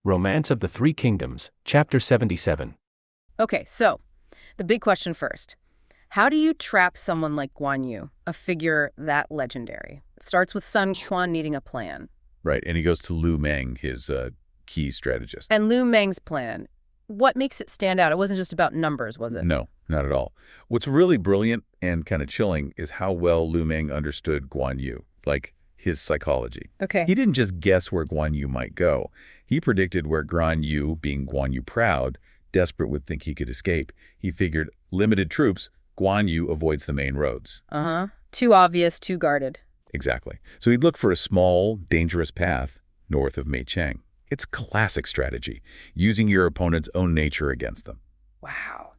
Romance of the Three Kingdoms, Chapter 77. Okay, so the big question first. How do you trap someone like Guan Yu, a figure that legendary? It starts with Sun Quan needing a plan. Right, and he goes to Lu Meng, his key strategist. And Lu Meng's plan, what makes it stand out? It wasn't just about numbers, was it? No, not at all. What's really brilliant and kind of chilling is how well Lu Meng understood Guan Yu, like his psychology. Okay. He didn't just guess where Guan Yu might go. He predicted where Guan Yu, being Guan Yu proud, desperate would think he could escape. He figured limited troops, Guan Yu avoids the main roads. Uh-huh. Too obvious, too guarded. Exactly. So he'd look for a small, dangerous path north of Meicheng. It's classic strategy, using your opponent's own nature against them. Wow.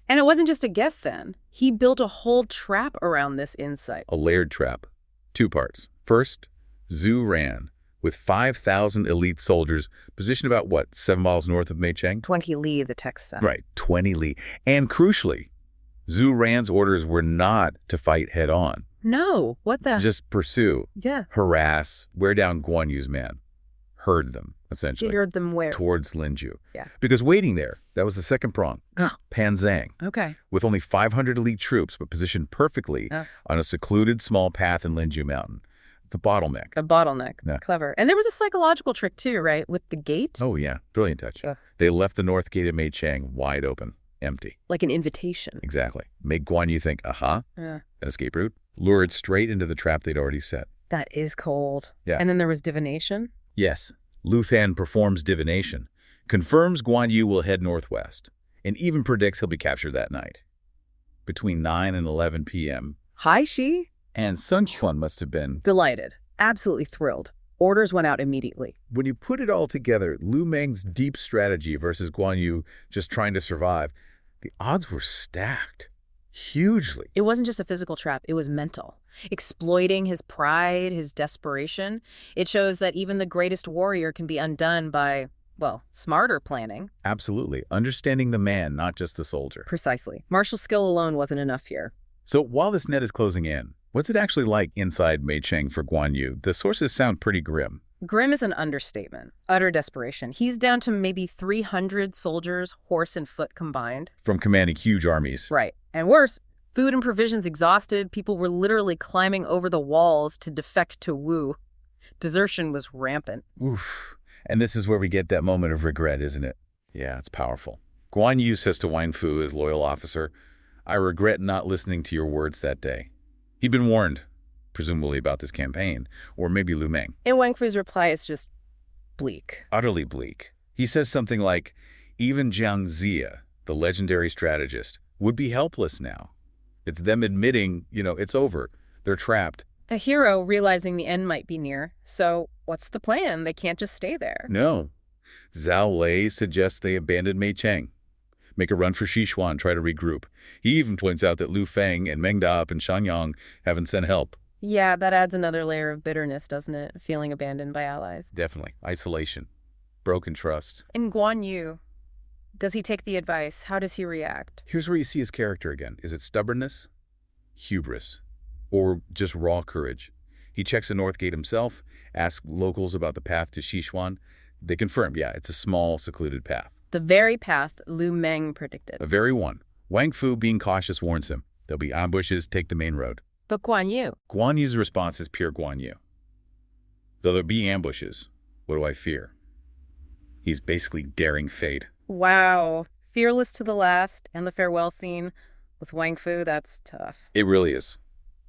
And it wasn't just a guess then. He built a whole trap around this insight. A layered trap. Two parts. First, Zhu Ran, with 5,000 elite soldiers positioned about, 7 miles north of Meicheng? 20 Li, the text said. Right, 20 Li. And crucially, Zhu Ran's orders were not to fight head-on. No, what the? Just pursue, Yeah. harass, wear down Guan Yu's men. Herd them, essentially. He heard them where? Towards Linju. Yeah. Because waiting there, that was the second prong. Panzang. Okay. With only 500 elite troops, but positioned perfectly on a secluded small path in Linju Mountain. It's a bottleneck. A bottleneck. Yeah. Clever. And there was a psychological trick too, right? With the gate? Oh, yeah. Brilliant touch. They left the north gate of Meicheng wide open, empty. Like an invitation. Exactly. Make Guan Yu think, aha, Yeah. an escape route. Lure it straight into the trap they'd already set. That is cold. Yeah. And then there was divination? Yes. Lu Fan performs divination, confirms Guan Yu will head northwest, and even predicts he'll be captured that night. Between 9 and 11 p.m. Hi, Shi. And Sun Quan must have been... Delighted. Absolutely thrilled. Orders went out immediately. When you put it all together, Lu Meng's deep strategy versus Guan Yu just trying to survive, the odds were stacked. Hugely. It wasn't just a physical trap, it was mental. Exploiting his pride, his desperation. It shows that even the greatest warrior can be undone by, smarter planning. Absolutely. Understanding the man, not just the soldier. Precisely. Martial skill alone wasn't enough here. So while this net is closing in, what's it actually like inside Meicheng for Guan Yu? The sources sound pretty grim. Grim is an understatement. Utter desperation. He's down to maybe 300 soldiers, horse and foot combined. From commanding huge armies. Right. And worse, food and provisions exhausted. People were literally climbing over the walls to defect to Wu. Desertion was rampant. Oof. And this is where we get that moment of regret, isn't it? Yeah, it's powerful. Guan Yu says to Wang Fu, his loyal officer, I regret not listening to your words that day. He'd been warned, presumably about this campaign, or maybe Lu Meng. And Wang Fu's reply is just bleak. Utterly bleak. He says something like, even Jiang Ziya, the legendary strategist, would be helpless now. It's them admitting, it's over. They're trapped. A hero realizing the end might be near. So what's the plan? They can't just stay there. No. Zhao Lei suggests they abandon Meicheng. Make a run for Sichuan, try to regroup. He even points out that Lu Feng and Meng Da and Shanyang haven't sent help. Yeah, that adds another layer of bitterness, doesn't it? Feeling abandoned by allies. Definitely. Isolation. Broken trust. And Guan Yu, does he take the advice? How does he react? Here's where you see his character again. Is it stubbornness? Hubris? Or just raw courage? He checks the north gate himself, asks locals about the path to Sichuan. They confirm, it's a small, secluded path. The very path Lu Meng predicted. The very one. Wang Fu, being cautious, warns him. There'll be ambushes, take the main road. But Guan Yu? Guan Yu's response is pure Guan Yu. Though there be ambushes, what do I fear? He's basically daring fate. Wow. Fearless to the last, and the farewell scene with Wang Fu, that's tough. It really is.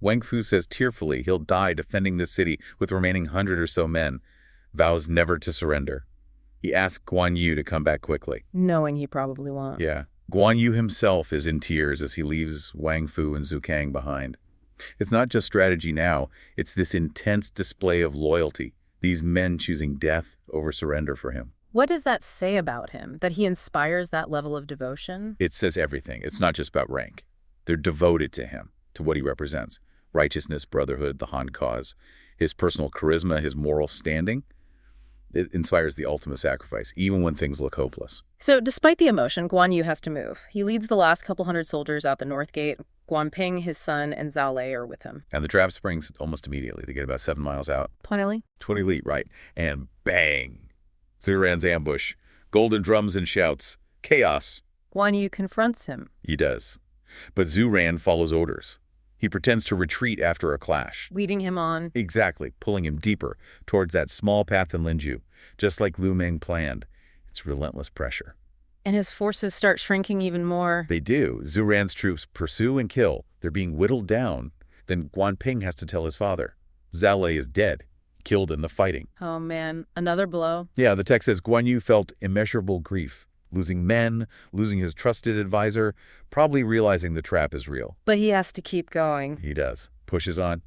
Wang Fu says tearfully he'll die defending the city with the remaining 100 or so men, vows never to surrender. He asks Guan Yu to come back quickly. Knowing he probably won't. Yeah. Guan Yu himself is in tears as he leaves Wang Fu and Zhu Kang behind. It's not just strategy now, it's this intense display of loyalty, these men choosing death over surrender for him. What does that say about him, that he inspires that level of devotion? It says everything. It's not just about rank. They're devoted to him, to what he represents. Righteousness, brotherhood, the Han cause. His personal charisma, his moral standing. It inspires the ultimate sacrifice, even when things look hopeless. So despite the emotion, Guan Yu has to move. He leads the last couple hundred soldiers out the north gate. Guan Ping, his son, and Zhao Lei are with him. And the trap springs almost immediately. They get about 7 miles out. 20 Li? 20 Li, right. And bang! Zhu Ran's ambush. Golden drums and shouts. Chaos. Guan Yu confronts him. He does. But Zhu Ran follows orders. He pretends to retreat after a clash. Leading him on. Exactly, pulling him deeper towards that small path in Linju, just like Lu Meng planned. It's relentless pressure. And his forces start shrinking even more. They do. Zhu Ran's troops pursue and kill. They're being whittled down. Then Guan Ping has to tell his father. Zhao Lei is dead, killed in the fighting. Oh man, another blow. Yeah, the text says Guan Yu felt immeasurable grief. Losing men, losing his trusted advisor, probably realizing the trap is real. But he has to keep going. He does. Pushes on.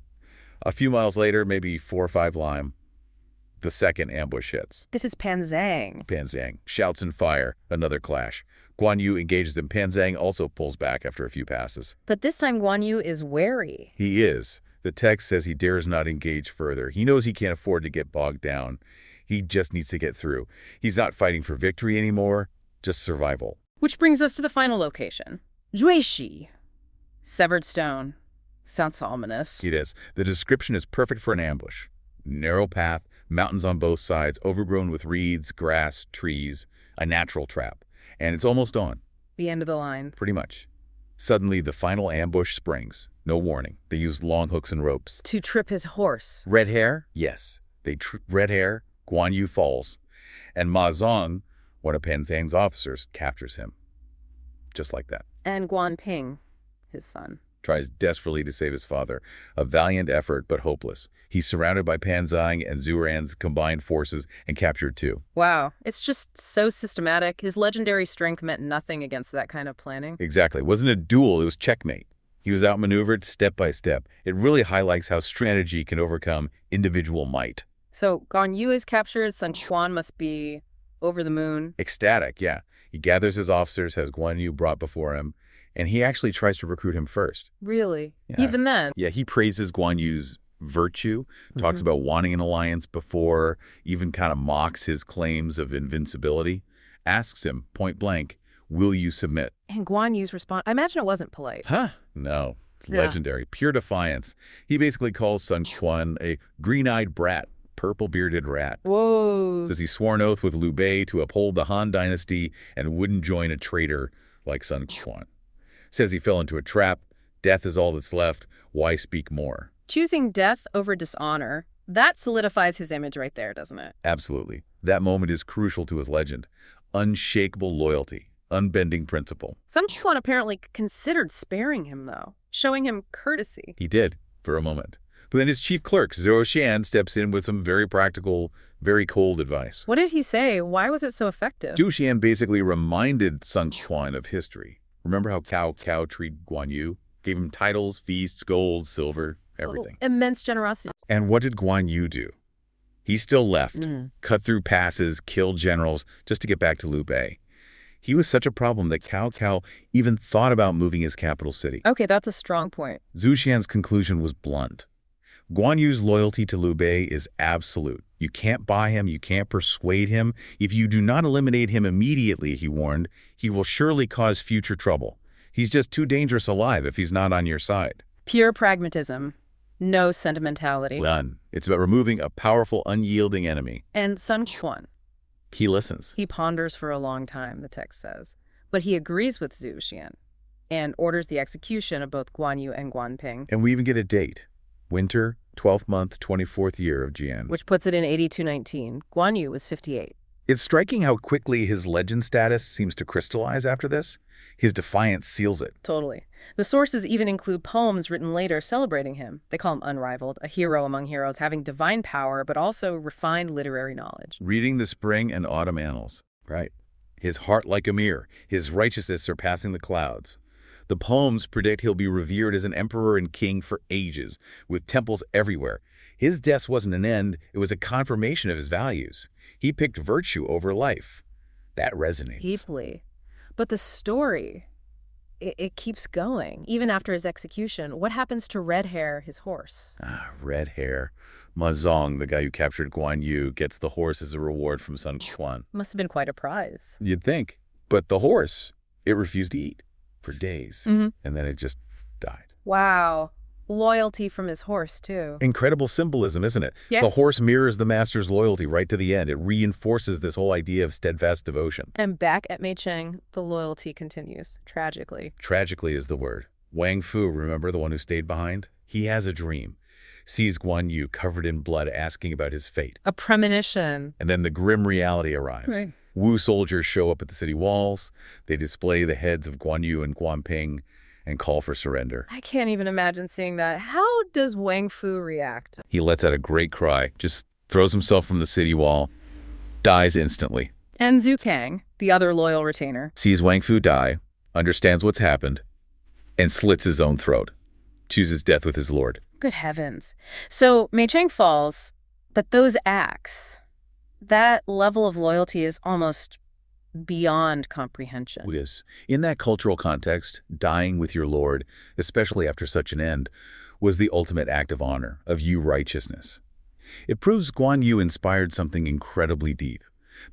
A few miles later, maybe 4 or 5 lime, the second ambush hits. This is Pan Zhang. Pan Zhang shouts and fire. Another clash. Guan Yu engages him. Pan Zhang also pulls back after a few passes. But this time Guan Yu is wary. He is. The text says he dares not engage further. He knows he can't afford to get bogged down. He just needs to get through. He's not fighting for victory anymore, just survival. Which brings us to the final location. Juishi. Severed stone. Sounds ominous. It is. The description is perfect for an ambush. Narrow path, mountains on both sides, overgrown with reeds, grass, trees, a natural trap. And it's almost dawn. The end of the line. Pretty much. Suddenly, the final ambush springs. No warning. They used long hooks and ropes. To trip his horse. Red hair? Yes. They trip red hair. Guan Yu falls. And Ma Zong, one of Pan Zhang's officers, captures him. Just like that. And Guan Ping, his son. Tries desperately to save his father. A valiant effort, but hopeless. He's surrounded by Pan Zhang and Zhu Ran's combined forces and captured too. Wow, it's just so systematic. His legendary strength meant nothing against that kind of planning. Exactly. It wasn't a duel, it was checkmate. He was outmaneuvered step by step. It really highlights how strategy can overcome individual might. So Guan Yu is captured, Sun Quan must be over the moon. Ecstatic, yeah. He gathers his officers, has Guan Yu brought before him, and he actually tries to recruit him first. Really? Yeah. Even then? Yeah, he praises Guan Yu's virtue, talks about wanting an alliance before, even kind of mocks his claims of invincibility, asks him point blank, will you submit? And Guan Yu's response, I imagine it wasn't polite. Huh? No. It's Yeah. legendary. Pure defiance. He basically calls Sun Quan a green-eyed brat, purple-bearded rat. Whoa. Says he swore an oath with Liu Bei to uphold the Han dynasty and wouldn't join a traitor like Sun Quan. Says he fell into a trap. Death is all that's left. Why speak more? Choosing death over dishonor, that solidifies his image right there, doesn't it? Absolutely. That moment is crucial to his legend. Unshakable loyalty. Unbending principle. Sun Quan apparently considered sparing him, though, showing him courtesy. He did, for a moment. But then his chief clerk, Zhou Xian, steps in with some very practical, very cold advice. What did he say? Why was it so effective? Zhou Xian basically reminded Sun Quan of history. Remember how Cao treated Guan Yu? Gave him titles, feasts, gold, silver, everything. Oh, immense generosity. And what did Guan Yu do? He still left, cut through passes, killed generals, just to get back to Liu Bei. He was such a problem that Cao even thought about moving his capital city. Okay, that's a strong point. Zhu Xian's conclusion was blunt. Guan Yu's loyalty to Liu Bei is absolute. You can't buy him, you can't persuade him. If you do not eliminate him immediately, he warned, he will surely cause future trouble. He's just too dangerous alive if he's not on your side. Pure pragmatism. No sentimentality. None. It's about removing a powerful, unyielding enemy. And Sun Quan. He listens. He ponders for a long time, the text says. But he agrees with Zhu Xian and orders the execution of both Guan Yu and Guan Ping. And we even get a date. Winter, 12th month, 24th year of Jian. Which puts it in 8219. Guan Yu was 58. It's striking how quickly his legend status seems to crystallize after this. His defiance seals it. Totally. The sources even include poems written later celebrating him. They call him unrivaled, a hero among heroes, having divine power, but also refined literary knowledge. Reading the spring and autumn annals. Right. His heart like a mirror, his righteousness surpassing the clouds. The poems predict he'll be revered as an emperor and king for ages, with temples everywhere. His death wasn't an end, it was a confirmation of his values. He picked virtue over life. That resonates. Deeply. But the story, it keeps going. Even after his execution, what happens to Red Hair, his horse? Red Hair. Ma Zong, the guy who captured Guan Yu, gets the horse as a reward from Sun Quan. Must have been quite a prize. You'd think. But the horse, it refused to eat for days. And then it just died. Wow. loyalty from his horse, too. Incredible symbolism, isn't it? Yeah. The horse mirrors the master's loyalty right to the end. It reinforces this whole idea of steadfast devotion. And back at Mei Cheng, the loyalty continues, tragically. Tragically is the word. Wang Fu, remember, the one who stayed behind? He has a dream. Sees Guan Yu covered in blood asking about his fate. A premonition. And then the grim reality arrives. Right. Wu soldiers show up at the city walls. They display the heads of Guan Yu and Guan Ping and call for surrender. I can't even imagine seeing that. How does Wang Fu react? He lets out a great cry, just throws himself from the city wall, dies instantly. And Zhu Kang, the other loyal retainer. Sees Wang Fu die, understands what's happened, and slits his own throat. Chooses death with his lord. Good heavens. So Mei Cheng falls, but those acts, that level of loyalty is almost beyond comprehension. It is. In that cultural context, dying with your lord, especially after such an end, was the ultimate act of honor, of Yu righteousness. It proves Guan Yu inspired something incredibly deep.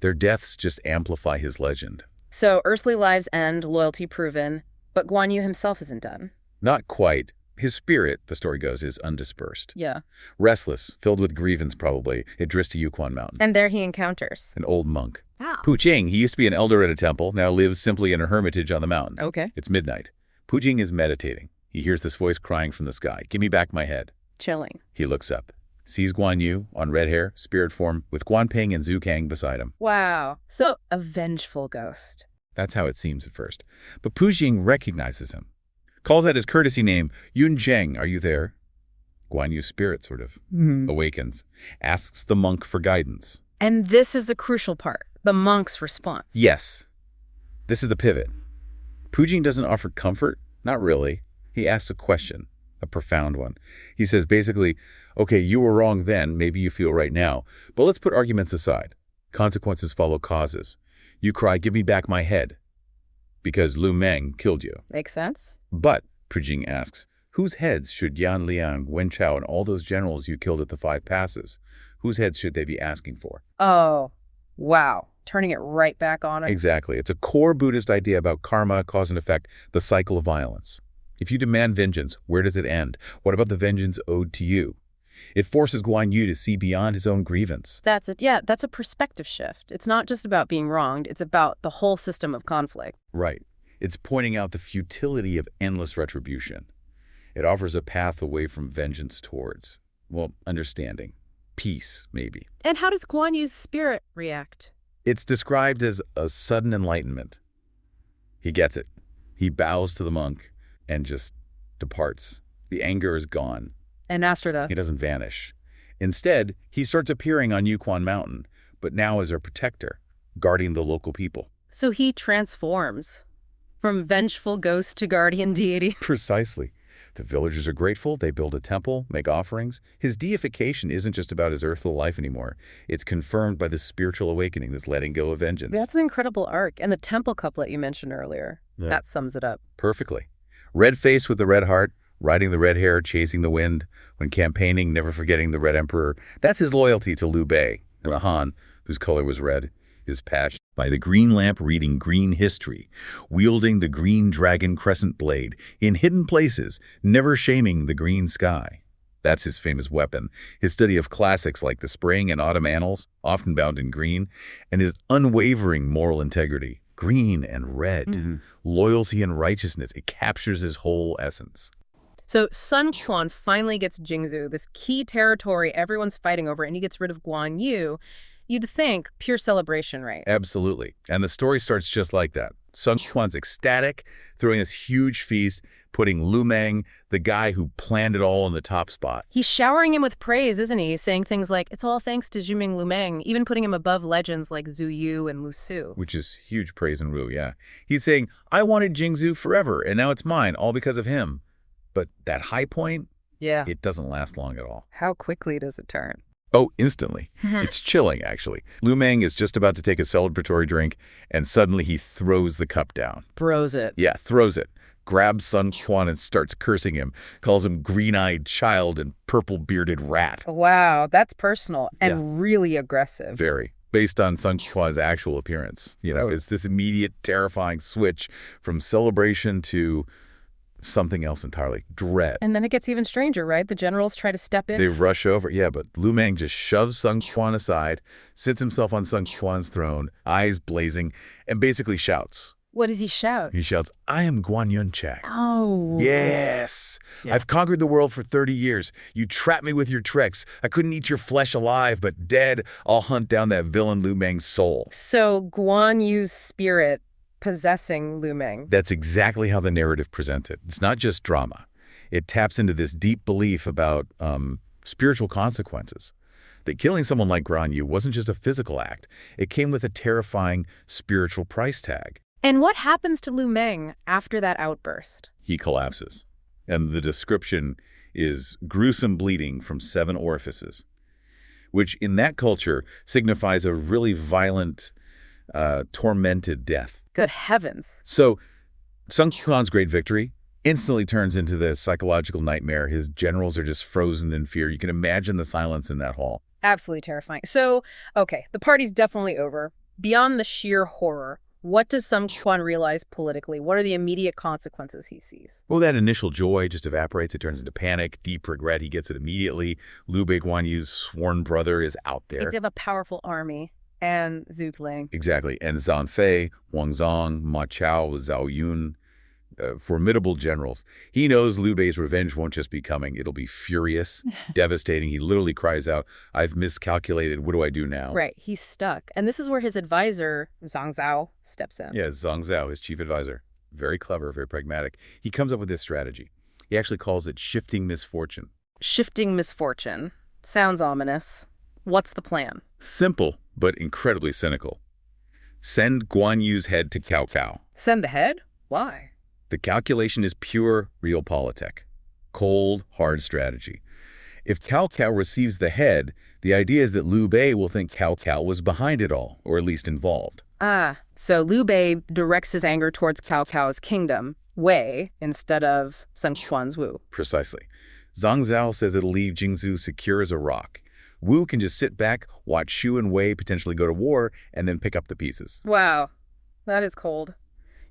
Their deaths just amplify his legend. So earthly lives end, loyalty proven, but Guan Yu himself isn't done. Not quite. His spirit, the story goes, is undispersed. Yeah. Restless, filled with grievance probably, it drifts to Yukon Mountain. And there he encounters An old monk. Wow. Pu Jing, he used to be an elder at a temple, now lives simply in a hermitage on the mountain. Okay. It's midnight. Pu Jing is meditating. He hears this voice crying from the sky, "Give me back my head." Chilling. He looks up, sees Guan Yu on red hair, spirit form, with Guan Ping and Zhu Kang beside him. Wow. So a vengeful ghost. That's how it seems at first. But Pu Jing recognizes him. Calls out his courtesy name, "Yun Zheng, are you there?" Guan Yu's spirit sort of awakens, asks the monk for guidance. And this is the crucial part, the monk's response. Yes. This is the pivot. Pu Jing doesn't offer comfort, not really. He asks a question, a profound one. He says basically, okay, you were wrong then, maybe you feel right now, but let's put arguments aside. Consequences follow causes. You cry, "Give me back my head," because Lu Meng killed you. Makes sense? But, Pu Jing asks, whose heads should Yan Liang, Wen Chao, and all those generals you killed at the 5 passes, whose heads should they be asking for? Oh, wow. Turning it right back on it. Exactly. It's a core Buddhist idea about karma, cause and effect, the cycle of violence. If you demand vengeance, where does it end? What about the vengeance owed to you? It forces Guan Yu to see beyond his own grievance. That's it. Yeah, that's a perspective shift. It's not just about being wronged. It's about the whole system of conflict. Right. It's pointing out the futility of endless retribution. It offers a path away from vengeance towards, well, understanding. Peace, maybe. And how does Guan Yu's spirit react? It's described as a sudden enlightenment. He gets it. He bows to the monk and just departs. The anger is gone. And after that? He doesn't vanish. Instead, he starts appearing on Yukon Mountain, but now as a protector, guarding the local people. So he transforms from vengeful ghost to guardian deity. Precisely. The villagers are grateful. They build a temple, make offerings. His deification isn't just about his earthly life anymore. It's confirmed by this spiritual awakening, this letting go of vengeance. That's an incredible arc. And the temple couplet you mentioned earlier, that sums it up. Perfectly. Red face with the red heart, riding the red hair, chasing the wind. When campaigning, never forgetting the Red Emperor. That's his loyalty to Liu Bei, and the Han, whose color was red. His passion by the green lamp reading green history, wielding the green dragon crescent blade, in hidden places, never shaming the green sky. That's his famous weapon, his study of classics like the spring and autumn annals, often bound in green, and his unwavering moral integrity, green and red, loyalty and righteousness. It captures his whole essence. So Sun Quan finally gets Jingzhou, this key territory everyone's fighting over, and he gets rid of Guan Yu. You'd think pure celebration, right? Absolutely. And the story starts just like that. Sun Quan's ecstatic, throwing this huge feast, putting Lu Meng, the guy who planned it all, in the top spot. He's showering him with praise, isn't he? Saying things like, it's all thanks to Zhiming Lu Meng, even putting him above legends like Zhu Yu and Lu Su. Which is huge praise in Wu, yeah. He's saying, I wanted Jingzhou forever, and now it's mine, all because of him. But that high point, yeah, it doesn't last long at all. How quickly does it turn? Oh, instantly. It's chilling, actually. Lu Meng is just about to take a celebratory drink, and suddenly he throws the cup down. Throws it. Yeah, throws it. Grabs Sun Quan and starts cursing him. Calls him green-eyed child and purple-bearded rat. Wow, that's personal and really aggressive. Very. Based on Sun Quan's actual appearance. You know, it's this immediate, terrifying switch from celebration to something else entirely. Dread. And then it gets even stranger, right? The generals try to step in. They rush over. Yeah, but Lu Meng just shoves Sun Quan aside, sits himself on Sun Quan's throne, eyes blazing, and basically shouts. What does he shout? He shouts, "I am Guan Yunchang. Oh. Yes! Yeah. I've conquered the world for 30 years. You trapped me with your tricks. I couldn't eat your flesh alive, but dead, I'll hunt down that villain Lu Meng's soul." So Guan Yu's spirit possessing Lu Meng. That's exactly how the narrative presents it. It's not just drama. It taps into this deep belief about spiritual consequences. That killing someone like Guan Yu wasn't just a physical act. It came with a terrifying spiritual price tag. And what happens to Lu Meng after that outburst? He collapses. And the description is gruesome bleeding from 7 orifices, which in that culture signifies a really violent, tormented death. Good heavens. So Sun Quan's great victory instantly turns into this psychological nightmare. His generals are just frozen in fear. You can imagine the silence in that hall. Absolutely terrifying. So, okay, the party's definitely over. Beyond the sheer horror, what does Sun Quan realize politically? What are the immediate consequences he sees? Well, that initial joy just evaporates. It turns into panic, deep regret. He gets it immediately. Liu Bei Guan Yu's sworn brother is out there. They have a powerful army. And Zhu Ling. Exactly. And Zhang Fei, Wang Zong, Ma Chao, Zhao Yun, formidable generals. He knows Liu Bei's revenge won't just be coming. It'll be furious, devastating. He literally cries out, "I've miscalculated. What do I do now?" Right. He's stuck. And this is where his advisor, Zhang Zhao, steps in. Yeah, Zhang Zhao, his chief advisor. Very clever, very pragmatic. He comes up with this strategy. He actually calls it shifting misfortune. Shifting misfortune. Sounds ominous. What's the plan? Simple, but incredibly cynical. Send Guan Yu's head to Cao Cao. Send the head? Why? The calculation is pure realpolitik. Cold, hard strategy. If Cao Cao receives the head, the idea is that Liu Bei will think Cao Cao was behind it all, or at least involved. So Liu Bei directs his anger towards Cao Cao's kingdom, Wei, instead of Sun Quan's Wu. Precisely. Zhang Zhao says it'll leave Jingzhou secure as a rock. Wu can just sit back, watch Xu and Wei potentially go to war, and then pick up the pieces. Wow, that is cold.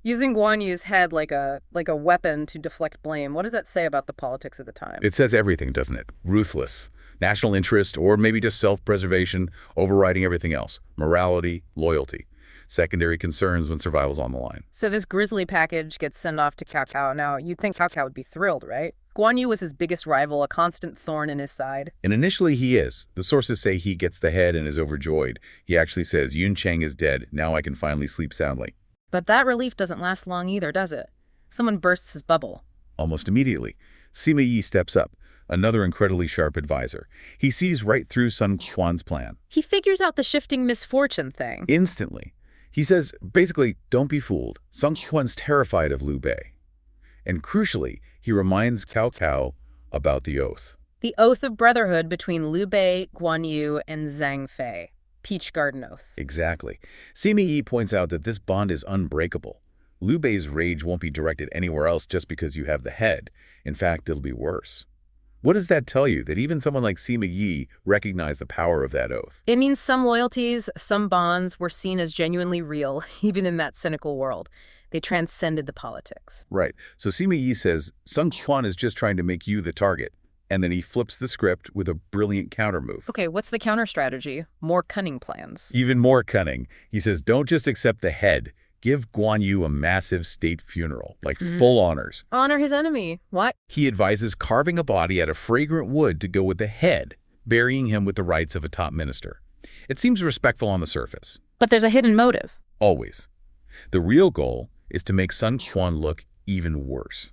Using Guan Yu's head like a weapon to deflect blame, what does that say about the politics of the time? It says everything, doesn't it? Ruthless. National interest, or maybe just self-preservation, overriding everything else. Morality, loyalty. Secondary concerns when survival's on the line. So this grisly package gets sent off to Cao Cao. Now, you'd think Cao Cao would be thrilled, right? Guan Yu was his biggest rival, a constant thorn in his side. And initially he is. The sources say he gets the head and is overjoyed. He actually says, "Yun Chang is dead. Now I can finally sleep soundly." But that relief doesn't last long either, does it? Someone bursts his bubble. Almost immediately, Sima Yi steps up, another incredibly sharp advisor. He sees right through Sun Quan's plan. He figures out the shifting misfortune thing. Instantly. He says, basically, don't be fooled. Sun Quan's terrified of Liu Bei. And crucially, he reminds Cao Cao about the oath. The oath of brotherhood between Liu Bei, Guan Yu, and Zhang Fei. Peach Garden Oath. Exactly. Sima Yi points out that this bond is unbreakable. Liu Bei's rage won't be directed anywhere else just because you have the head. In fact, it'll be worse. What does that tell you? That even someone like Sima Yi recognized the power of that oath. It means some loyalties, some bonds were seen as genuinely real, even in that cynical world. They transcended the politics. Right. So Sima Yi says, Sun Quan is just trying to make you the target. And then he flips the script with a brilliant counter move. Okay, what's the counter strategy? More cunning plans. Even more cunning. He says, don't just accept the head. Give Guan Yu a massive state funeral, like full honors. Honor his enemy. What? He advises carving a body out of fragrant wood to go with the head, burying him with the rights of a top minister. It seems respectful on the surface. But there's a hidden motive. Always. The real goal is to make Sun Quan look even worse.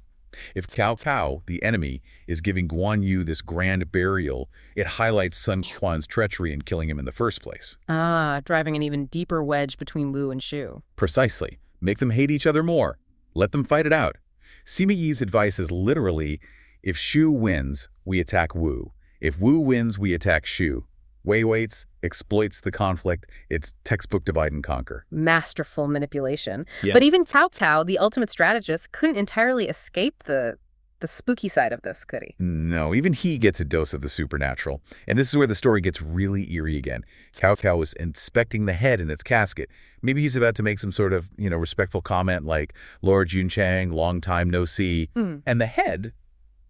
If Cao Cao, the enemy, is giving Guan Yu this grand burial, it highlights Sun Quan's treachery in killing him in the first place. Driving an even deeper wedge between Wu and Xu. Precisely. Make them hate each other more. Let them fight it out. Sima Yi's advice is literally, if Xu wins, we attack Wu. If Wu wins, we attack Xu. Wei waits, exploits the conflict. It's textbook divide and conquer. Masterful manipulation. Yeah. But even Cao Cao, the ultimate strategist, couldn't entirely escape the the spooky side of this, could he? No, even he gets a dose of the supernatural. And this is where the story gets really eerie again. Cao Cao is inspecting the head in its casket. Maybe he's about to make some sort of, respectful comment like, Lord Yunchang, long time no see. And the head,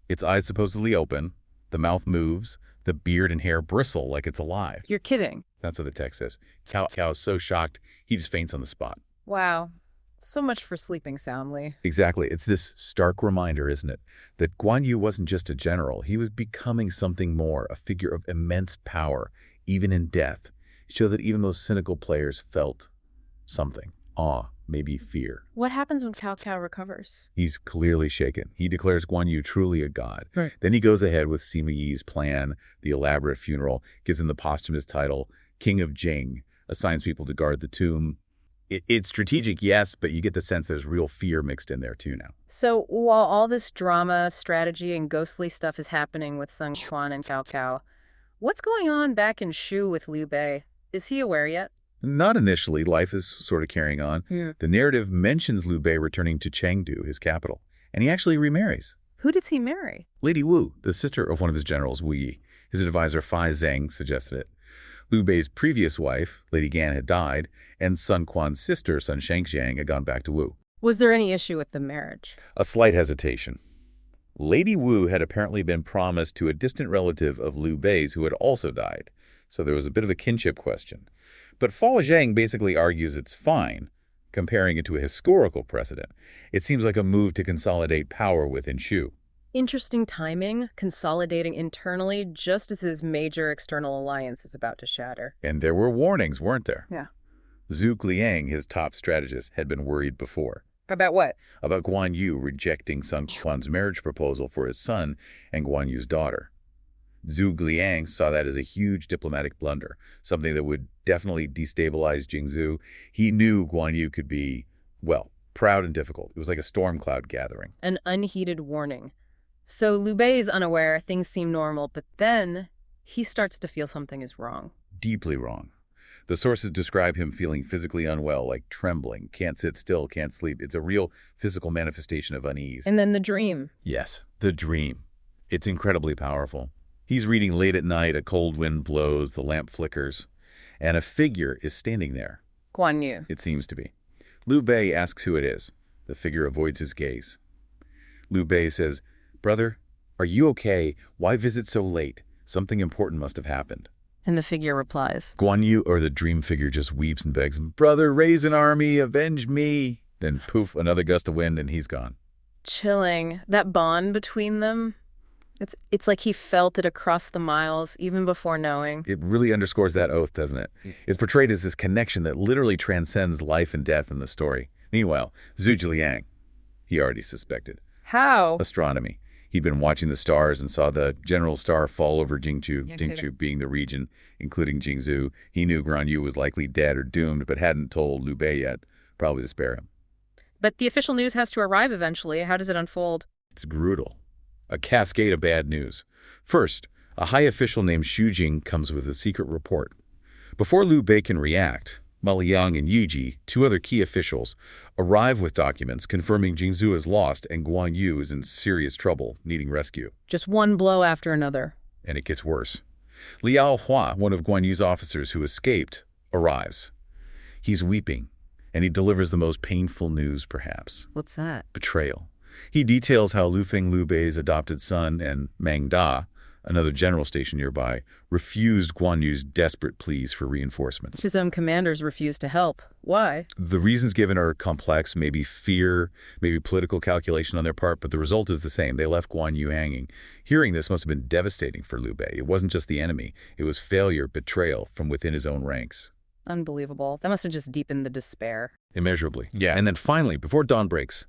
its eyes supposedly open, the mouth moves, the beard and hair bristle like it's alive. You're kidding. That's what the text says. Cao Cao is so shocked, he just faints on the spot. Wow. So much for sleeping soundly. Exactly. It's this stark reminder, isn't it, that Guan Yu wasn't just a general. He was becoming something more, a figure of immense power, even in death. It showed that even those cynical players felt something. Awe, maybe fear. What happens when Cao Cao recovers? He's clearly shaken. He declares Guan Yu truly a god. Right. Then he goes ahead with Sima Yi's plan, the elaborate funeral, gives him the posthumous title, King of Jing, assigns people to guard the tomb. It's strategic, yes, but you get the sense there's real fear mixed in there too now. So while all this drama, strategy, and ghostly stuff is happening with Sun Quan and Cao Cao, what's going on back in Shu with Liu Bei? Is he aware yet? Not initially. Life is sort of carrying on. The narrative mentions Liu Bei returning to Chengdu, his capital, and he actually remarries. Who does he marry? Lady Wu, the sister of one of his generals, Wu Yi. His advisor Fai Zheng suggested it. Liu Bei's previous wife, Lady Gan, had died, and Sun Quan's sister, Sun Shangjiang, had gone back to Wu. Was there any issue with the marriage? A slight hesitation. Lady Wu had apparently been promised to a distant relative of Liu Bei's who had also died, so there was a bit of a kinship question. But Fao Zhang basically argues it's fine, comparing it to a historical precedent. It seems like a move to consolidate power within Shu. Interesting timing, consolidating internally just as his major external alliance is about to shatter. And there were warnings, weren't there? Yeah. Zhu Liang, his top strategist, had been worried before. About what? About Guan Yu rejecting Sun Quan's marriage proposal for his son and Guan Yu's daughter. Zhu Liang saw that as a huge diplomatic blunder, something that would definitely destabilize Jingzhou. He knew Guan Yu could be, well, proud and difficult. It was like a storm cloud gathering. An unheeded warning. So Liu Bei is unaware, things seem normal, but then he starts to feel something is wrong. Deeply wrong. The sources describe him feeling physically unwell, like trembling, can't sit still, can't sleep. It's a real physical manifestation of unease. And then the dream. Yes, the dream. It's incredibly powerful. He's reading late at night, a cold wind blows, the lamp flickers, and a figure is standing there. Guan Yu. It seems to be. Liu Bei asks who it is. The figure avoids his gaze. Liu Bei says, "Brother, are you okay? Why visit so late? Something important must have happened." And the figure replies. Guan Yu, or the dream figure, just weeps and begs him, "Brother, raise an army, avenge me." Then poof, another gust of wind, and he's gone. Chilling. That bond between them, it's like he felt it across the miles, even before knowing. It really underscores that oath, doesn't it? It's portrayed as this connection that literally transcends life and death in the story. Meanwhile, Zhu Liang, he already suspected. How? Astronomy. He'd been watching the stars and saw the general star fall over Jingzhou, Jingzhou being the region, including Jingzhou. He knew Guan Yu was likely dead or doomed, but hadn't told Liu Bei yet, probably to spare him. But the official news has to arrive eventually. How does it unfold? It's brutal. A cascade of bad news. First, a high official named Xu Jing comes with a secret report. Before Liu Bei can react, Ma Liang and Yi Ji, two other key officials, arrive with documents confirming Jingzhou is lost and Guan Yu is in serious trouble, needing rescue. Just one blow after another. And it gets worse. Liao Hua, one of Guan Yu's officers who escaped, arrives. He's weeping, and he delivers the most painful news, perhaps. What's that? Betrayal. He details how Lufeng Liu Bei's adopted son and Meng Da, another general station nearby, refused Guan Yu's desperate pleas for reinforcements. His own commanders refused to help. Why? The reasons given are complex, maybe fear, maybe political calculation on their part, but the result is the same. They left Guan Yu hanging. Hearing this must have been devastating for Liu Bei. It wasn't just the enemy. It was failure, betrayal from within his own ranks. Unbelievable. That must have just deepened the despair. Immeasurably. Yeah. And then finally, before dawn breaks,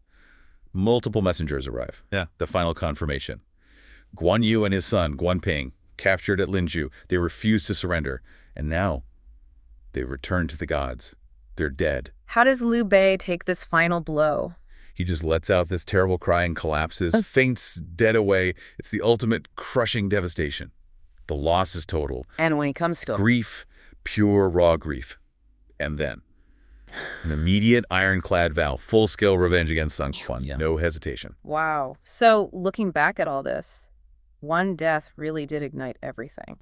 multiple messengers arrive. Yeah. The final confirmation. Guan Yu and his son, Guan Ping, captured at Linzhou. They refused to surrender. And now, they've returned to the gods. They're dead. How does Liu Bei take this final blow? He just lets out this terrible cry and collapses, faints dead away. It's the ultimate crushing devastation. The loss is total. And when he comes to Grief, pure raw grief. And then, An immediate ironclad vow, full-scale revenge against Sun Quan. Yeah. No hesitation. Wow. So looking back at all this, one death really did ignite everything.